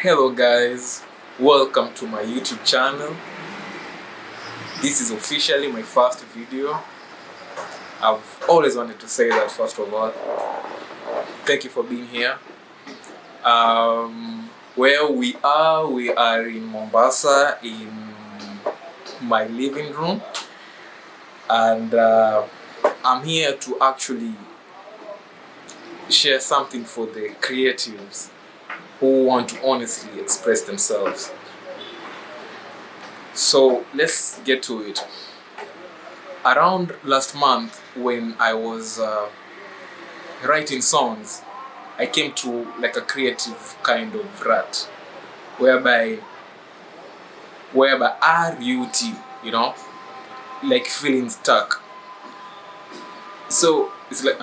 Hello guys, welcome to my YouTube channel. This is officially my first video. I've always wanted to say that first of all. Thank you for being here. Where we are in Mombasa in my living room, and I'm here to actually share something for the creatives who want to honestly express themselves. So let's get to it. Around last month, when I was writing songs, I came to like a creative kind of rut, whereby RUT, you know, like feeling stuck. So it's like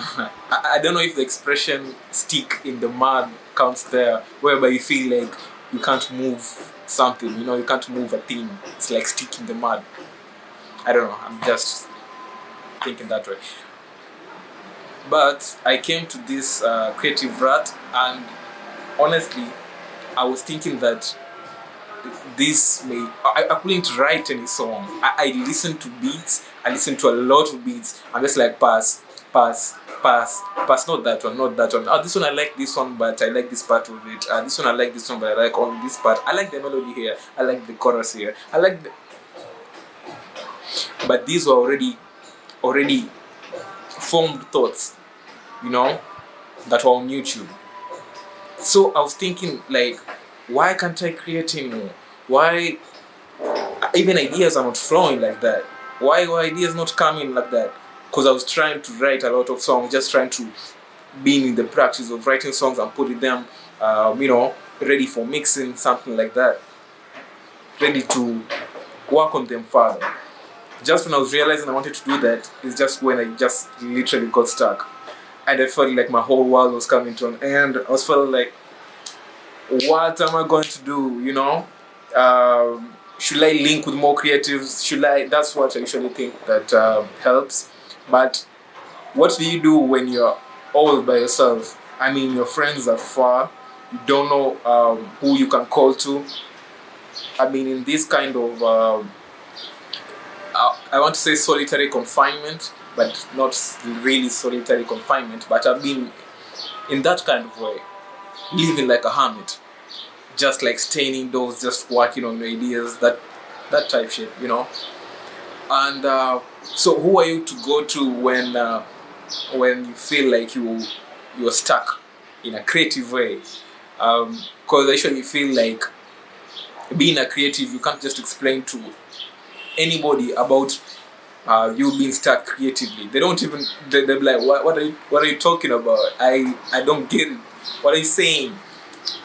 I don't know if the expression "stick in the mud" counts there, whereby you feel like you can't move something, you know, you can't move a thing. It's like stick in the mud. I don't know. I'm just thinking that way. But I came to this creative rut, and honestly, I was thinking that I couldn't write any song. I listened to beats, I listened to a lot of beats. I'm just like pass, pass, pass, pass, not that one, not that one. Oh, this one I like this one, but I like this part of it. This one I like this one, but I like only this part. I like the melody here, I like the chorus here, but these were already formed thoughts, you know, that were on YouTube. So I was thinking, like, why can't I create anymore? Why even ideas are not flowing like that? Why were ideas not coming like that? Because I was trying to write a lot of songs, just trying to be in the practice of writing songs and putting them, ready for mixing, something like that, ready to work on them further. Just when I was realizing I wanted to do that, is just when I just literally got stuck. And I felt like my whole world was coming to an end. I was feeling like, what am I going to do? You know, should I link with more creatives? Should I? That's what I usually think that helps. But what do you do when you're all by yourself? I mean, your friends are far. You don't know who you can call to. I mean, in this kind of I want to say solitary confinement, but not really solitary confinement. But I've been in that kind of way, living like a hermit, just like staying indoors, just working on ideas, that type shit, you know. And so, who are you to go to when you feel like you're stuck in a creative way? Because I usually feel like being a creative, you can't just explain to anybody about you being stuck creatively. They don't even they're like, what are you talking about? I don't get it. What are you saying?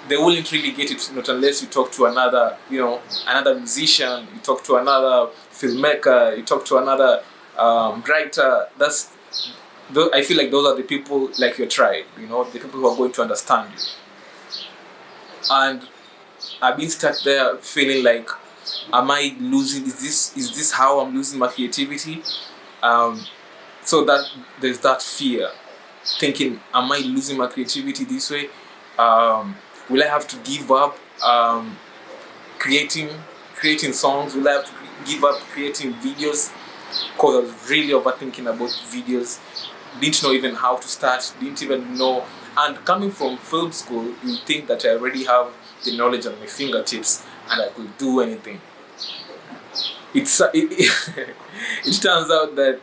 They wouldn't really get it, not unless you talk to another musician, you talk to another filmmaker, you talk to another writer. I feel like those are the people like your tribe, you know, the people who are going to understand you. And I've been stuck there feeling like, am I losing? Is this how I'm losing my creativity? So that there's that fear, thinking, am I losing my creativity this way? Will I have to give up creating songs? Will I have to give up creating videos? Because I was really overthinking about videos. Didn't know even how to start. Didn't even know. And coming from film school, you think that I already have the knowledge at my fingertips and I could do anything. It turns out that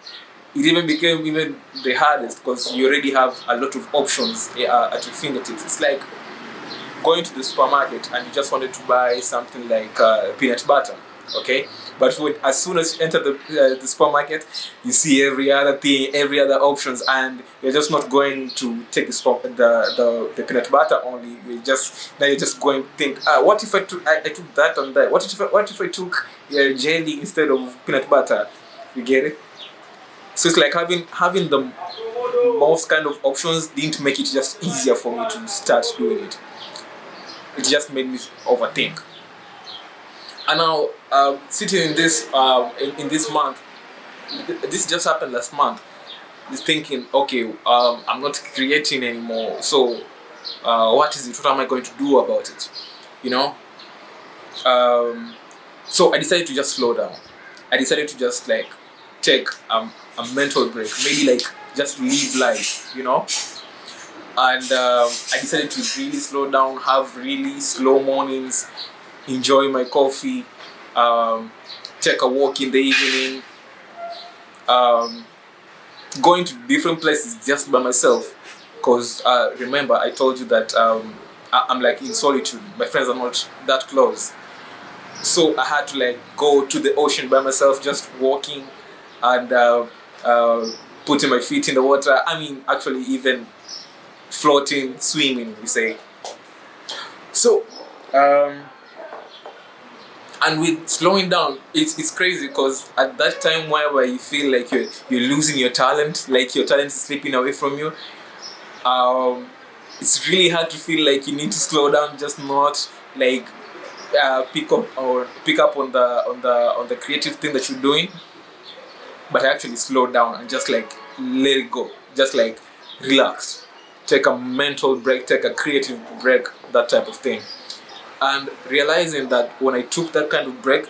it even became even the hardest because you already have a lot of options at your fingertips. It's like going to the supermarket and you just wanted to buy something like peanut butter, okay? But as soon as you enter the supermarket, you see every other thing, every other options, and you're just not going to take the peanut butter only. You're just going to think, what if I took that and that? What if I took jelly instead of peanut butter? You get it? So it's like having the most kind of options didn't make it just easier for me to start doing it. It just made me overthink. And now, sitting in this in this month, this just happened last month. Is thinking, okay, I'm not creating anymore. So, what is it? What am I going to do about it? you know. So I decided to just slow down. I decided to just like take a mental break, maybe like just live life, you know. And I decided to really slow down, have really slow mornings, enjoy my coffee, um, take a walk in the evening, um, going to different places just by myself. Because remember, I told you that I'm like in solitude. My friends are not that close, so I had to like go to the ocean by myself, just walking and uh, putting my feet in the water. I mean, actually, even floating, swimming, we say. So, um, and with slowing down, it's crazy because at that time where you feel like you're losing your talent, like your talent is slipping away from you. Um, it's really hard to feel like you need to slow down, just not like pick up on the creative thing that you're doing, but actually slow down and just like let it go, just like relax, take a mental break, take a creative break, that type of thing. And realizing that when I took that kind of break,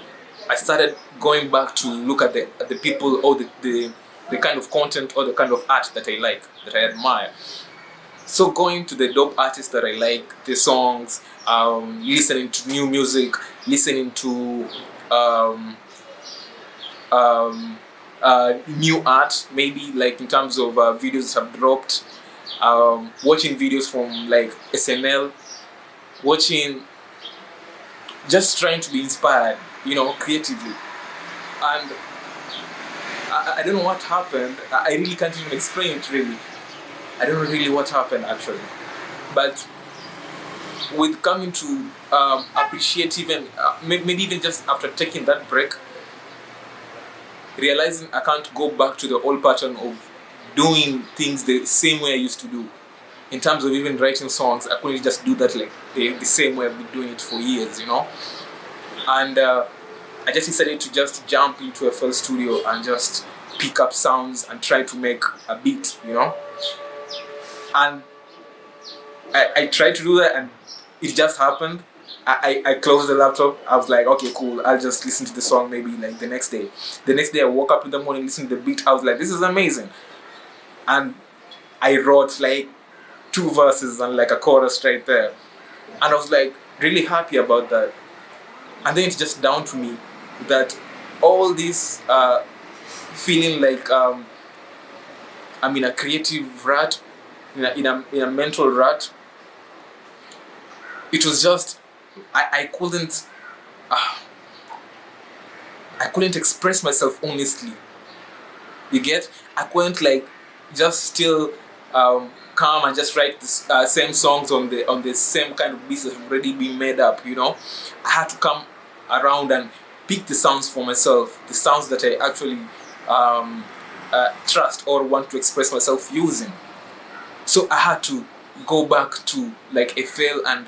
I started going back to look at the people or the kind of content or the kind of art that I like, that I admire. So going to the dope artists that I like, the songs, listening to new music, listening to um, um, new art, maybe like in terms of videos that have dropped, watching videos from like SNL, watching, just trying to be inspired, you know, creatively. And I don't know what happened. I really can't even explain it really. I don't know really what happened actually. But with coming to appreciate even, maybe even just after taking that break, realizing I can't go back to the old pattern of doing things the same way I used to do. In terms of even writing songs, I couldn't just do that like the same way I've been doing it for years, you know. And I just decided to just jump into a FL Studio and just pick up sounds and try to make a beat, you know. And I tried to do that, and it just happened. I closed the laptop. I was like, okay, cool. I'll just listen to the song maybe like the next day. The next day, I woke up in the morning, listened to the beat. I was like, this is amazing. And I wrote like 2 verses and like a chorus right there. And I was like really happy about that. And then it's just down to me that all this feeling like I'm in a creative rut, in a mental rut. It was just I couldn't I couldn't express myself honestly. You get? I couldn't like just still come and just write the same songs on the same kind of beats that have already been made up. You know, I had to come around and pick the sounds for myself, the sounds that I actually trust or want to express myself using. So I had to go back to like FL and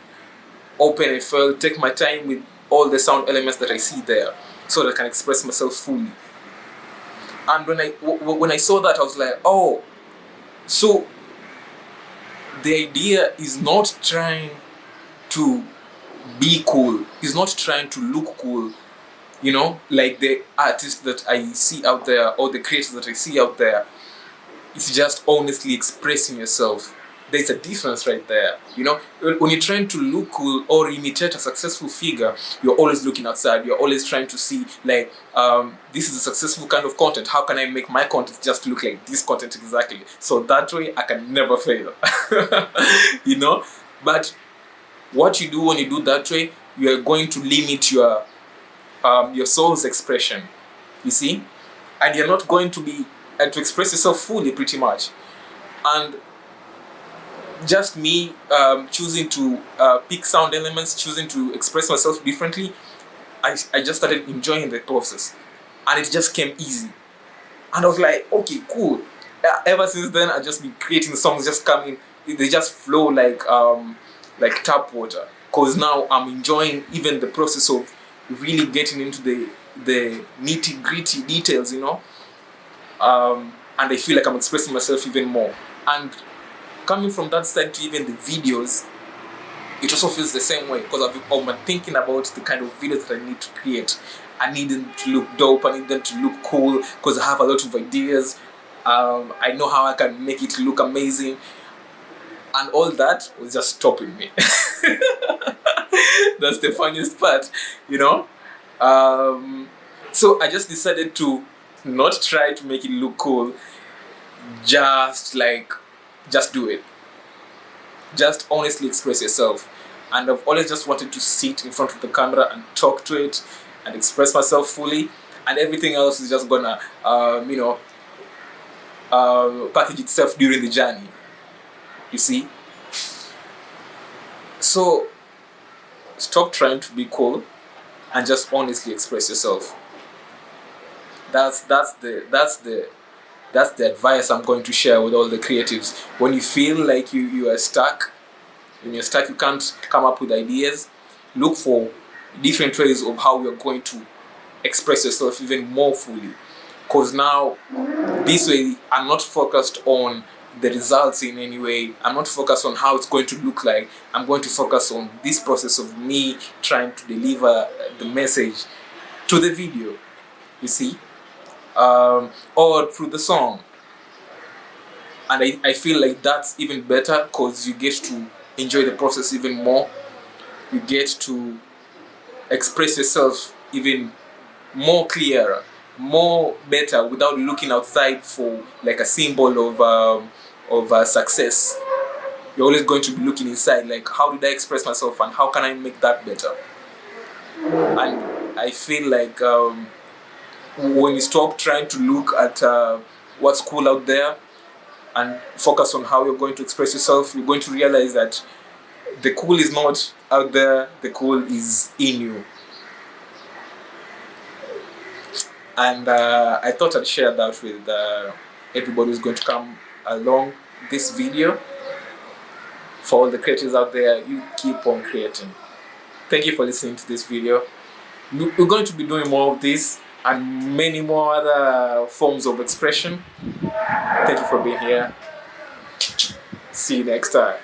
open FL, take my time with all the sound elements that I see there, so that I can express myself fully. And when I saw that, I was like, oh, so the idea is not trying to be cool, is not trying to look cool, you know, like the artists that I see out there or the creators that I see out there. It's just honestly expressing yourself. There's a difference right there. You know, when you're trying to look cool or imitate a successful figure, you're always looking outside. You're always trying to see, like, this is a successful kind of content. How can I make my content just look like this content exactly? So that way I can never fail. You know? But what you do when you do that way, you are going to limit your soul's expression. You see? And you're not going to be to express yourself fully, pretty much. And just me choosing to pick sound elements, choosing to express myself differently, I just started enjoying the process, and it just came easy. And I was like, okay, cool. Ever since then, I just been creating songs, just coming. They just flow like tap water. Cause now I'm enjoying even the process of really getting into the nitty gritty details, you know. And I feel like I'm expressing myself even more. And coming from that side to even the videos, it also feels the same way, because I've been thinking about the kind of videos that I need to create. I need them to look dope, I need them to look cool, because I have a lot of ideas. I know how I can make it look amazing, and all that was just stopping me. That's the funniest part, you know. So I just decided to not try to make it look cool, just do it. Just honestly express yourself. And I've always just wanted to sit in front of the camera and talk to it and express myself fully, and everything else is just gonna package itself during the journey, you see. So stop trying to be cool and just honestly express yourself. That's the advice I'm going to share with all the creatives. When you feel like you are stuck, when you're stuck, you can't come up with ideas, look for different ways of how you're going to express yourself even more fully. Because now, this way, I'm not focused on the results in any way. I'm not focused on how it's going to look like. I'm going to focus on this process of me trying to deliver the message to the video, you see, or through the song. And I feel like that's even better, because you get to enjoy the process even more. You get to express yourself even more clearer, more better, without looking outside for like a symbol of success. You're always going to be looking inside, like, how did I express myself and how can I make that better? And I feel like when you stop trying to look at what's cool out there and focus on how you're going to express yourself, you're going to realize that the cool is not out there, the cool is in you. And I thought I'd share that with everybody who's going to come along this video. For all the creators out there, you keep on creating. Thank you for listening to this video. We're going to be doing more of this and many more other forms of expression. Thank you for being here. See you next time.